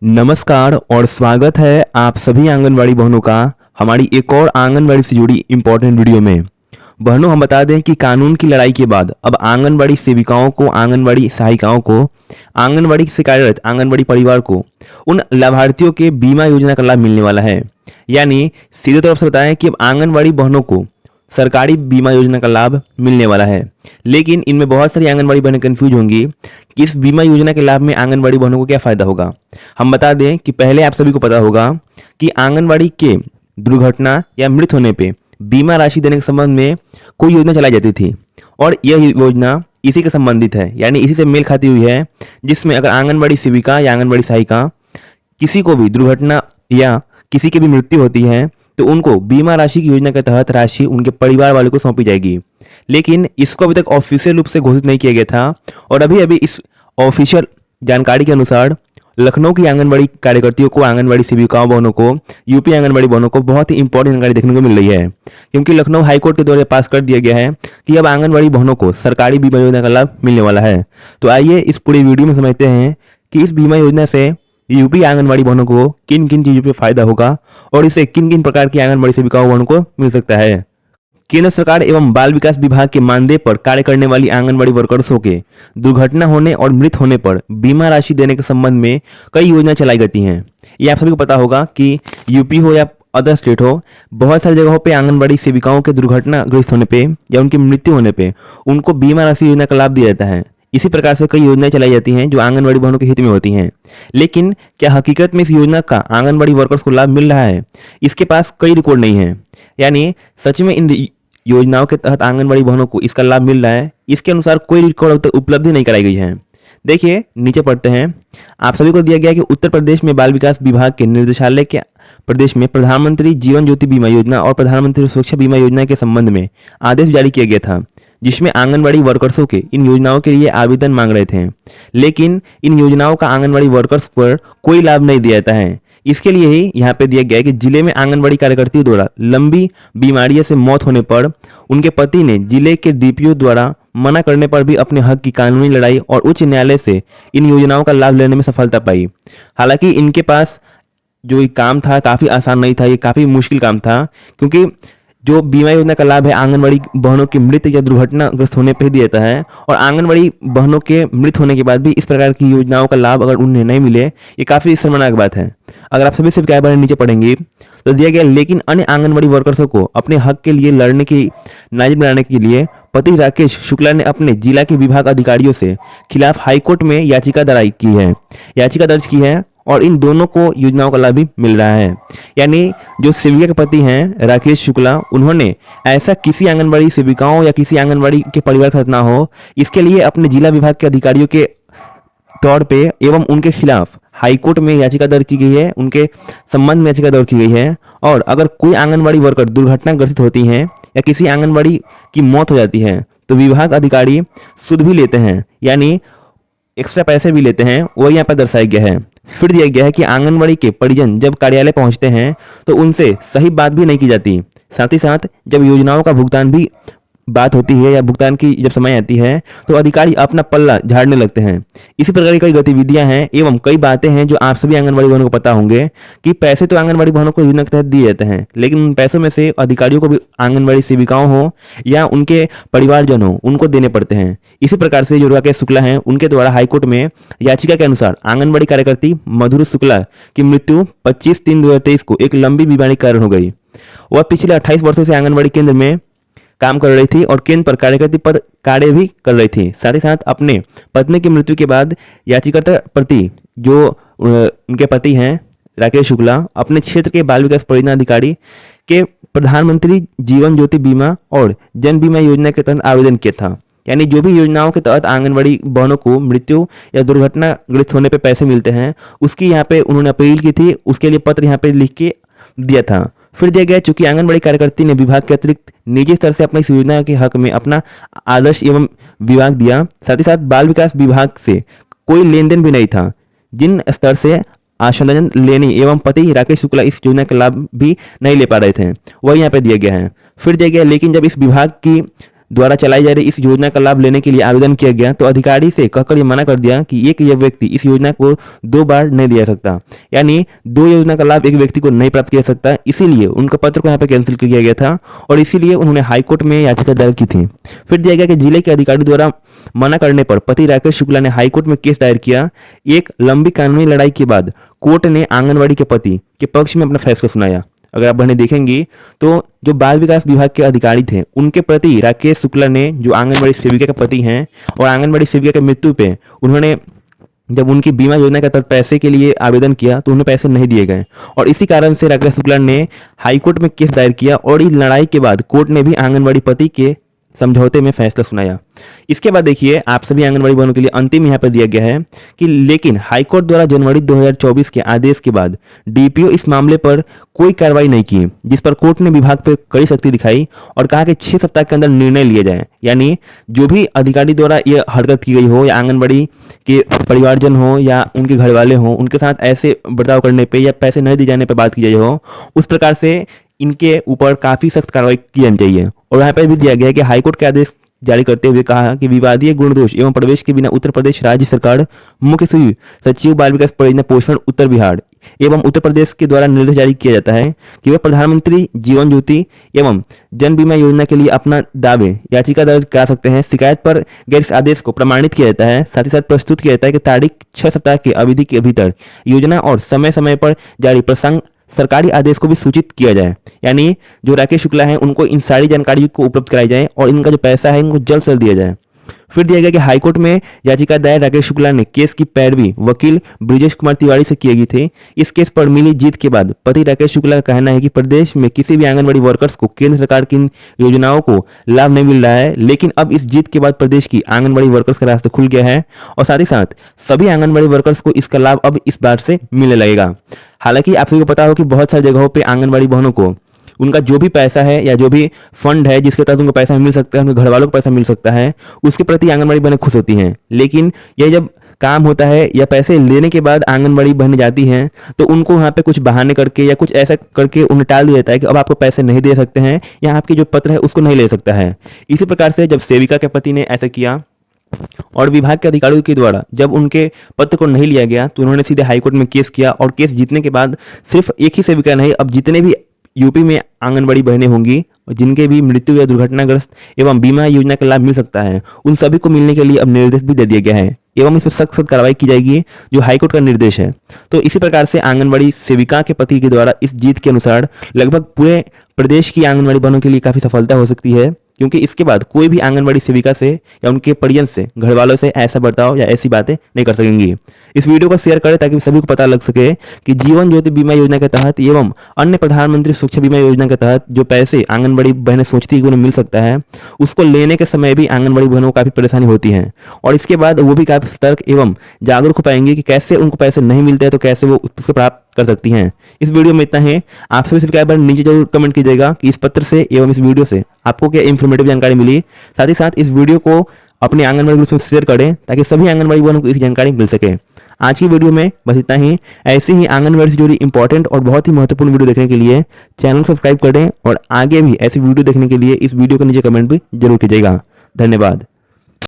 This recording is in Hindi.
नमस्कार और स्वागत है आप सभी आंगनवाड़ी बहनों का हमारी एक और आंगनवाड़ी से जुड़ी इम्पोर्टेंट वीडियो में। बहनों, हम बता दें कि कानून की लड़ाई के बाद अब आंगनवाड़ी सेविकाओं को, आंगनवाड़ी सहायिकाओं को, आंगनवाड़ी से कार्यरत आंगनवाड़ी परिवार को उन लाभार्थियों के बीमा योजना का लाभ मिलने वाला है। यानी सीधे तौर से बताएं कि अब आंगनवाड़ी बहनों को सरकारी बीमा योजना का लाभ मिलने वाला है। लेकिन इनमें बहुत सारी आंगनवाड़ी बहनें कंफ्यूज होंगी कि इस बीमा योजना के लाभ में आंगनवाड़ी बहनों को क्या फ़ायदा होगा। हम बता दें कि पहले आप सभी को पता होगा कि आंगनवाड़ी के दुर्घटना या मृत होने पे बीमा राशि देने के संबंध में कोई योजना चलाई जाती थी और यह योजना इसी के संबंधित है, यानी इसी से मेल खाती हुई है, जिसमें अगर आंगनवाड़ी सेविका या आंगनवाड़ी सहायिका किसी को भी दुर्घटना या किसी की भी मृत्यु होती है तो उनको बीमा राशि की योजना के तहत राशि उनके परिवार वालों को सौंपी जाएगी। लेकिन इसको अभी तक ऑफिशियल रूप से घोषित नहीं किया गया था और अभी अभी इस ऑफिशियल जानकारी के अनुसार लखनऊ की आंगनबाड़ी कार्यकर्तियों को, आंगनबाड़ी सेविकाओं बहनों को, यूपी आंगनबाड़ी बहनों को बहुत ही इंपॉर्टेंट जानकारी देखने को मिल रही है, क्योंकि लखनऊ हाईकोर्ट के द्वारा पास कर दिया गया है कि अब आंगनबाड़ी बहनों को सरकारी बीमा योजना का लाभ मिलने वाला है। तो आइए इस पूरी वीडियो में समझते हैं कि इस बीमा योजना से यूपी आंगनबाड़ी बहनों को किन किन चीज़ों पे फायदा होगा और इसे किन किन प्रकार की आंगनबाड़ी सेविकाओं बहनों को मिल सकता है। केंद्र सरकार एवं बाल विकास विभाग के मानदेय पर कार्य करने वाली आंगनबाड़ी वर्कर्सों के दुर्घटना होने और मृत होने पर बीमा राशि देने के संबंध में कई योजना चलाई जाती हैं। ये आप सभी को पता होगा कि यूपी हो या अदर स्टेट हो, बहुत सारी जगहों पे आंगनबाड़ी सेविकाओं के दुर्घटनाग्रस्त होने पे या उनकी मृत्यु होने पे उनको बीमा राशि योजना का लाभ दिया जाता है। इसी प्रकार से कई योजनाएं चलाई जाती हैं जो आंगनबाड़ी बहनों के हित में होती हैं। लेकिन क्या हकीकत में इस योजना का आंगनबाड़ी वर्कर्स को लाभ मिल रहा है? इसके पास कई रिकॉर्ड नहीं है, यानी सच में इन योजनाओं के तहत आंगनबाड़ी बहनों को इसका लाभ मिल रहा है, इसके अनुसार कोई रिकॉर्ड अब तक उपलब्धि नहीं कराई गई है। देखिए नीचे पढ़ते हैं। आप सभी को दिया गया कि उत्तर प्रदेश में बाल विकास विभाग के निर्देशालय के प्रदेश में प्रधानमंत्री जीवन ज्योति बीमा योजना और प्रधानमंत्री सुरक्षा बीमा योजना के संबंध में आदेश जारी किया गया था, जिसमें आंगनबाड़ी वर्कर्सों के इन योजनाओं के लिए आवेदन मांग रहे थे। लेकिन इन योजनाओं का आंगनबाड़ी वर्कर्स पर कोई लाभ नहीं दिया जाता है। इसके लिए ही यहाँ पे दिया गया है कि जिले में आंगनबाड़ी कार्यकर्तियों द्वारा लंबी बीमारियों से मौत होने पर उनके पति ने जिले के डीपीओ द्वारा मना करने पर भी अपने हक की कानूनी लड़ाई और उच्च न्यायालय से इन योजनाओं का लाभ लेने में सफलता पाई। हालांकि इनके पास जो ये काम था काफ़ी आसान नहीं था, ये काफ़ी मुश्किल काम था, क्योंकि जो बीमा योजना का लाभ है आंगनबाड़ी बहनों की मृत्यु या दुर्घटनाग्रस्त होने पर दिया जाता है और आंगनबाड़ी बहनों के मृत होने के बाद भी इस प्रकार की योजनाओं का लाभ अगर उन्हें नहीं मिले, ये काफ़ी शर्मनाक बात है। अगर आप सभी सिर्फ क्या बारे नीचे पढ़ेंगे तो दिया गया, लेकिन अन्य आंगनबाड़ी वर्कर्सों को अपने हक के लिए लड़ने की नाजिर बनाने के लिए पति राकेश शुक्ला ने अपने जिला के विभाग अधिकारियों से खिलाफ हाईकोर्ट में याचिका दर्ज की है और इन दोनों को योजनाओं का लाभ भी मिल रहा है। यानी जो सेविका के पति हैं राकेश शुक्ला, उन्होंने ऐसा किसी आंगनबाड़ी सेविकाओं या किसी आंगनबाड़ी के परिवार के साथ ना हो, इसके लिए अपने जिला विभाग के अधिकारियों के तौर पे एवं उनके खिलाफ हाईकोर्ट में याचिका दर्ज की गई है, उनके संबंध में याचिका दर्ज की गई है। और अगर कोई आंगनबाड़ी वर्कर दुर्घटनाग्रस्त होती हैं या किसी आंगनबाड़ी की मौत हो जाती है तो विभाग अधिकारी सुध भी लेते हैं, यानी एक्स्ट्रा पैसे भी लेते हैं, वही यहाँ पर दर्शाया गया है। फिर दिया गया है कि आंगनबाड़ी के परिजन जब कार्यालय पहुंचते हैं तो उनसे सही बात भी नहीं की जाती। साथ ही साथ जब योजनाओं का भुगतान भी बात होती है या भुगतान की जब समय आती है तो अधिकारी अपना पल्ला झाड़ने लगते हैं। इसी प्रकार की कई गतिविधियां हैं एवं कई बातें हैं जो आप सभी आंगनबाड़ी बहनों को पता होंगे कि पैसे तो आंगनबाड़ी बहनों को योजना के तहत दिए जाते हैं, लेकिन उन पैसों में से अधिकारियों को भी, आंगनबाड़ी सेविकाओं हो या उनके परिवारजन हो, उनको देने पड़ते हैं। इसी प्रकार से जो राकेश शुक्ला हैं उनके द्वारा हाईकोर्ट में याचिका के अनुसार आंगनबाड़ी कार्यकर्ती मधुर शुक्ला की मृत्यु 25/3/2023 को एक लंबी बीमारी के कारण हो गई। वह पिछले 28 वर्षों से आंगनबाड़ी केंद्र में काम कर रही थी और केंद्र पर कार्यकर्ती पद कार्य भी कर रही थी। साथ ही साथ अपने पत्नी की मृत्यु के बाद याचिकाकर्ता प्रति जो उनके पति हैं राकेश शुक्ला, अपने क्षेत्र के बाल विकास परियोजना अधिकारी के प्रधानमंत्री जीवन ज्योति बीमा और जन बीमा योजना के तहत आवेदन किया था। यानी जो भी योजनाओं के तहत आंगनबाड़ी बहनों को मृत्यु या दुर्घटनाग्रस्त होने पर पैसे मिलते हैं, उसकी यहाँ पे उन्होंने अपील की थी, उसके लिए पत्र यहाँ पे लिख के दिया था। फिर दिया गया, चूंकि आंगनबाड़ी कार्यकर्ती ने विभाग के अतिरिक्त निजी स्तर से अपनी इस योजना के हक में अपना आदर्श एवं विभाग दिया, साथ ही साथ बाल विकास विभाग से कोई लेन देन भी नहीं था, जिन स्तर से आश्वासन लेने एवं पति राकेश शुक्ला इस योजना का लाभ भी नहीं ले पा रहे थे, वह यहाँ पे दिया गया है। फिर दिया गया, लेकिन जब इस विभाग की द्वारा चलाई जा रही इस योजना का लाभ लेने के लिए आवेदन किया गया तो अधिकारी से कहकर ये मना कर दिया कि एक यह व्यक्ति इस योजना को 2 बार नहीं दिया सकता, यानी 2 योजना का लाभ एक व्यक्ति को नहीं प्राप्त किया सकता। इसीलिए उनका पत्र को यहाँ पे कैंसिल किया गया था और इसीलिए उन्होंने हाईकोर्ट में याचिका दायर की थी। फिर दिया गया कि जिले के अधिकारी द्वारा मना करने पर पति राकेश शुक्ला ने हाईकोर्ट में केस दायर किया। एक लंबी कानूनी लड़ाई के बाद कोर्ट ने आंगनबाड़ी के पति के पक्ष में अपना फैसला सुनाया। अगर आप बहने देखेंगी तो जो बाल विकास विभाग के अधिकारी थे उनके प्रति राकेश शुक्ला ने, जो आंगनबाड़ी सेविका के पति हैं और आंगनबाड़ी सेविका की मृत्यु पे उन्होंने जब उनकी बीमा योजना के तहत पैसे के लिए आवेदन किया तो उन्हें पैसे नहीं दिए गए और इसी कारण से राकेश शुक्ला ने हाईकोर्ट में केस दायर किया और इस लड़ाई के बाद कोर्ट ने भी आंगनबाड़ी पति के समझौते में फैसला सुनाया। इसके बाद देखिए आप सभी आंगनबाड़ी बहनों के लिए अंतिम यहाँ पर दिया गया है कि लेकिन हाईकोर्ट द्वारा जनवरी 2024 के आदेश के बाद डीपीओ इस मामले पर कोई कार्रवाई नहीं की, जिस पर कोर्ट ने विभाग पर कड़ी सख्ती दिखाई और कहा कि 6 सप्ताह के अंदर निर्णय लिया जाए। यानी जो भी अधिकारी द्वारा यह हरकत की गई हो या आंगनबाड़ी के परिवारजन हो या उनके घर वाले हों, उनके साथ ऐसे बर्ताव करने पर या पैसे नहीं दिए जाने पर बात की जाए हो, उस प्रकार से इनके ऊपर काफी सख्त कार्रवाई की जानी चाहिए। और यहाँ पर भी दिया गया है कि हाईकोर्ट के आदेश जारी करते हुए कहा कि विवादीय गुणदोष एवं प्रवेश के बिना उत्तर प्रदेश राज्य सरकार मुख्य सचिव बाल विकास परियोजना पोषण उत्तर बिहार एवं उत्तर प्रदेश के द्वारा निर्देश जारी किया जाता है कि वह प्रधानमंत्री जीवन ज्योति एवं जन बीमा योजना के लिए अपना दावे याचिका दर्ज करा सकते हैं। शिकायत पर गैर इस आदेश को प्रमाणित किया जाता है, साथ ही साथ प्रस्तुत किया जाता है कि तारीख 6 सप्ताह की अवधि के भीतर योजना और समय समय पर जारी प्रसंग सरकारी आदेश को भी सूचित किया जाए। यानी जो राकेश शुक्ला हैं उनको इन सारी जानकारी को उपलब्ध कराई जाए और इनका जो पैसा है इनको जल्द से जल्द दिया जाए। फिर दिया गया कि हाईकोर्ट में याचिका दायर राकेश शुक्ला ने केस की पैरवी वकील ब्रिजेश कुमार तिवारी से की गई थी। इस केस पर मिली जीत के बाद पति राकेश शुक्ला का कहना है कि प्रदेश में किसी भी आंगनबाड़ी वर्कर्स को केंद्र सरकार की योजनाओं को लाभ नहीं मिल रहा है, लेकिन अब इस जीत के बाद प्रदेश की आंगनबाड़ी वर्कर्स का रास्ता खुल गया है और साथ ही साथ सभी आंगनबाड़ी वर्कर्स को इसका लाभ अब इस बार से मिलने लगेगा। हालांकि आप सभी को पता हो कि बहुत सारी जगहों पे आंगनबाड़ी बहनों को उनका जो भी पैसा है या जो भी फंड है जिसके तहत उनको पैसा मिल सकता है, उनके घर वालों को पैसा मिल सकता है, उसके प्रति आंगनबाड़ी बहनें खुश होती हैं। लेकिन यह जब काम होता है या पैसे लेने के बाद आंगनबाड़ी बहनें जाती हैं तो उनको वहाँ पे कुछ बहाने करके या कुछ ऐसा करके उन्हें टाल दिया जाता है कि अब आपको पैसे नहीं दे सकते हैं या आपकी जो पत्र है उसको नहीं ले सकता है। इसी प्रकार से जब सेविका के पति ने ऐसा किया और विभाग के अधिकारियों के द्वारा जब उनके पत्र को नहीं लिया गया तो उन्होंने सीधे हाईकोर्ट में केस किया और केस जीतने के बाद सिर्फ एक ही सेविका नहीं, अब जितने भी यूपी में आंगनबाड़ी बहनें होंगी जिनके भी मृत्यु या दुर्घटनाग्रस्त एवं बीमा योजना का लाभ मिल सकता है, उन सभी को मिलने के लिए अब निर्देश भी दे दिया गया है एवं इस पर सख्त कार्रवाई की जाएगी जो हाईकोर्ट का निर्देश है। तो इसी प्रकार से आंगनबाड़ी सेविका के पति के द्वारा इस जीत के अनुसार लगभग पूरे प्रदेश की आंगनबाड़ी बहनों के लिए काफी सफलता हो सकती है, क्योंकि इसके बाद कोई भी आंगनबाड़ी सेविका से या उनके परिजन से, घर वालों से ऐसा बर्ताव या ऐसी बातें नहीं कर सकेंगी। इस वीडियो को शेयर करें ताकि सभी को पता लग सके कि जीवन ज्योति बीमा योजना के तहत एवं अन्य प्रधानमंत्री सुरक्षा बीमा योजना के तहत जो पैसे आंगनबाड़ी बहनें सोचती है कि उन्हें मिल सकता है, उसको लेने के समय भी आंगनबाड़ी बहनों को काफी परेशानी होती है और इसके बाद वो भी काफी सतर्क एवं जागरूक हो पाएंगे कि कैसे उनको पैसे नहीं मिलते हैं तो कैसे वो उसको प्राप्त कर सकती हैं। इस वीडियो में इतना है। आप सभी सब्सक्राइबर नीचे जरूर कमेंट कीजिएगा कि इस पत्र से एवं इस वीडियो से आपको क्या इन्फॉर्मेटिव जानकारी मिली। साथ ही साथ इस वीडियो को अपने आंगनबाड़ी ग्रुप में शेयर करें ताकि सभी आंगनबाड़ी बहनों को इस जानकारी मिल सके। आज की वीडियो में बस इतना ही। ऐसे ही आंगनबाड़ी से जुड़ी इंपॉर्टेंट और बहुत ही महत्वपूर्ण वीडियो देखने के लिए चैनल सब्सक्राइब करें और आगे भी ऐसी वीडियो देखने के लिए इस वीडियो के नीचे कमेंट भी जरूर कीजिएगा। धन्यवाद।